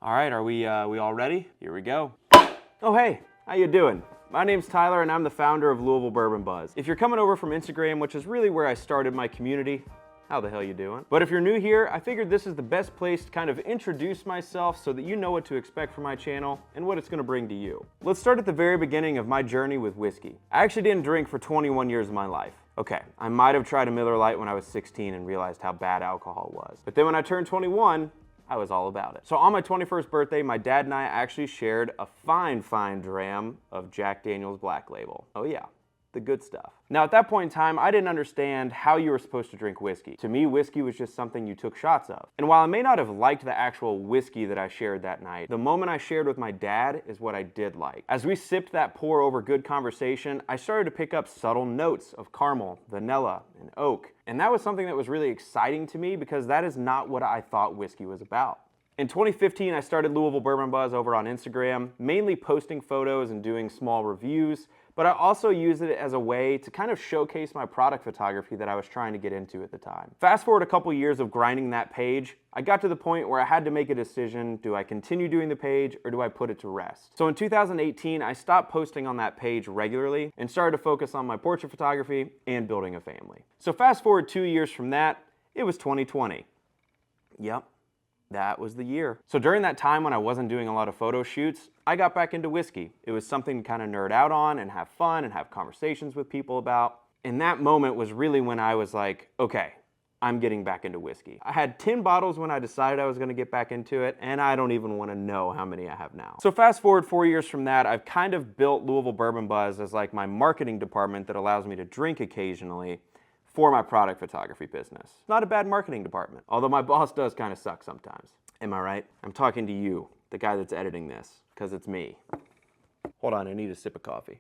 All right, are we all ready? Here we go. Oh, hey, how you doing? My name's Tyler and I'm the founder of Louisville Bourbon Buzz. If you're coming over from Instagram, which is really where I started my community, how the hell you doing? But if you're new here, I figured this is the best place to kind of introduce myself so that you know what to expect from my channel and what it's gonna bring to you. Let's start at the very beginning of my journey with whiskey. I actually didn't drink for 21 years of my life. Okay, I might have tried a Miller Lite when I was 16 and realized how bad alcohol was. But then when I turned 21, I was all about it. So on my 21st birthday, my dad and I actually shared a fine dram of Jack Daniel's Black Label. Oh yeah, the good stuff. Now at that point in time, I didn't understand how you were supposed to drink whiskey. To me, whiskey was just something you took shots of. And while I may not have liked the actual whiskey that I shared that night, the moment I shared with my dad is what I did like. As we sipped that pour over good conversation, I started to pick up subtle notes of caramel, vanilla, and oak. And that was something that was really exciting to me because that is not what I thought whiskey was about. In 2015, I started Louisville Bourbon Buzz over on Instagram, mainly posting photos and doing small reviews, but I also used it as a way to kind of showcase my product photography that I was trying to get into at the time. Fast forward a couple years of grinding that page, I got to the point where I had to make a decision, do I continue doing the page or do I put it to rest? So in 2018, I stopped posting on that page regularly and started to focus on my portrait photography and building a family. So fast forward 2 years from that, it was 2020. Yep. That was the year. So during that time when I wasn't doing a lot of photo shoots, I got back into whiskey. It was something to kind of nerd out on and have fun and have conversations with people about. And that moment was really when I was like, okay, I'm getting back into whiskey. I had 10 bottles when I decided I was gonna get back into it, and I don't even wanna know how many I have now. So fast forward 4 years from that, I've kind of built Louisville Bourbon Buzz as like my marketing department that allows me to drink occasionally for my product photography business. Not a bad marketing department, although my boss does kind of suck sometimes. Am I right? I'm talking to you, the guy that's editing this, because it's me. Hold on, I need a sip of coffee.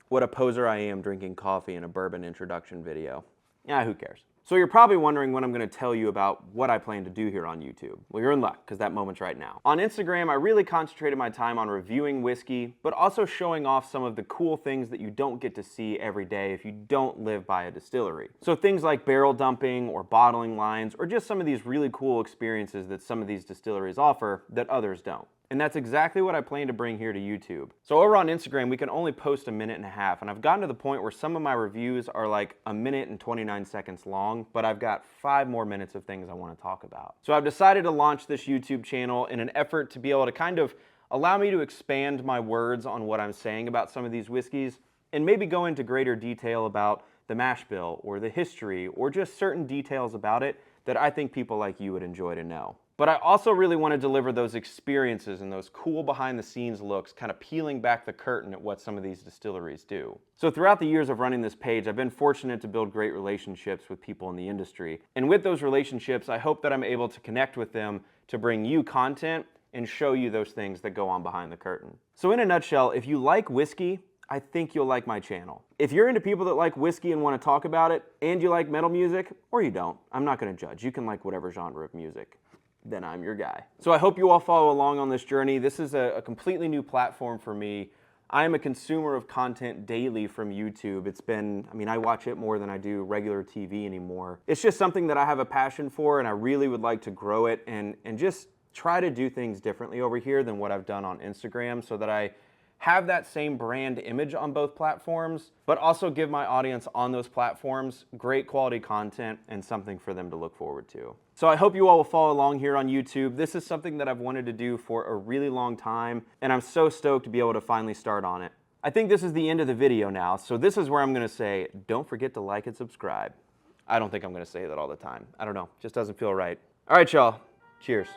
What a poser I am drinking coffee in a bourbon introduction video. Yeah, who cares? So you're probably wondering when I'm going to tell you about what I plan to do here on YouTube. Well, you're in luck, because that moment's right now. On Instagram, I really concentrated my time on reviewing whiskey, but also showing off some of the cool things that you don't get to see every day if you don't live by a distillery. So things like barrel dumping or bottling lines, or just some of these really cool experiences that some of these distilleries offer that others don't. And that's exactly what I plan to bring here to YouTube. So over on Instagram, we can only post a minute and a half, and I've gotten to the point where some of my reviews are like a minute and 29 seconds long, but I've got 5 more minutes of things I want to talk about. So I've decided to launch this YouTube channel in an effort to be able to kind of allow me to expand my words on what I'm saying about some of these whiskeys, and maybe go into greater detail about the mash bill, or the history, or just certain details about it that I think people like you would enjoy to know. But I also really want to deliver those experiences and those cool behind the scenes looks, kind of peeling back the curtain at what some of these distilleries do. So throughout the years of running this page, I've been fortunate to build great relationships with people in the industry. And with those relationships, I hope that I'm able to connect with them to bring you content and show you those things that go on behind the curtain. So in a nutshell, if you like whiskey, I think you'll like my channel. If you're into people that like whiskey and want to talk about it, and you like metal music, or you don't, I'm not going to judge. You can like whatever genre of music. Then I'm your guy. So I hope you all follow along on this journey. This is a completely new platform for me. I am a consumer of content daily from YouTube. It's been, I watch it more than I do regular TV anymore. It's just something that I have a passion for, and I really would like to grow it and just try to do things differently over here than what I've done on Instagram, so that I have that same brand image on both platforms, but also give my audience on those platforms great quality content and something for them to look forward to. So I hope you all will follow along here on YouTube. This is something that I've wanted to do for a really long time, and I'm so stoked to be able to finally start on it. I think this is the end of the video now, so this is where I'm gonna say, don't forget to like and subscribe. I don't think I'm gonna say that all the time. I don't know, just doesn't feel right. All right, y'all, cheers.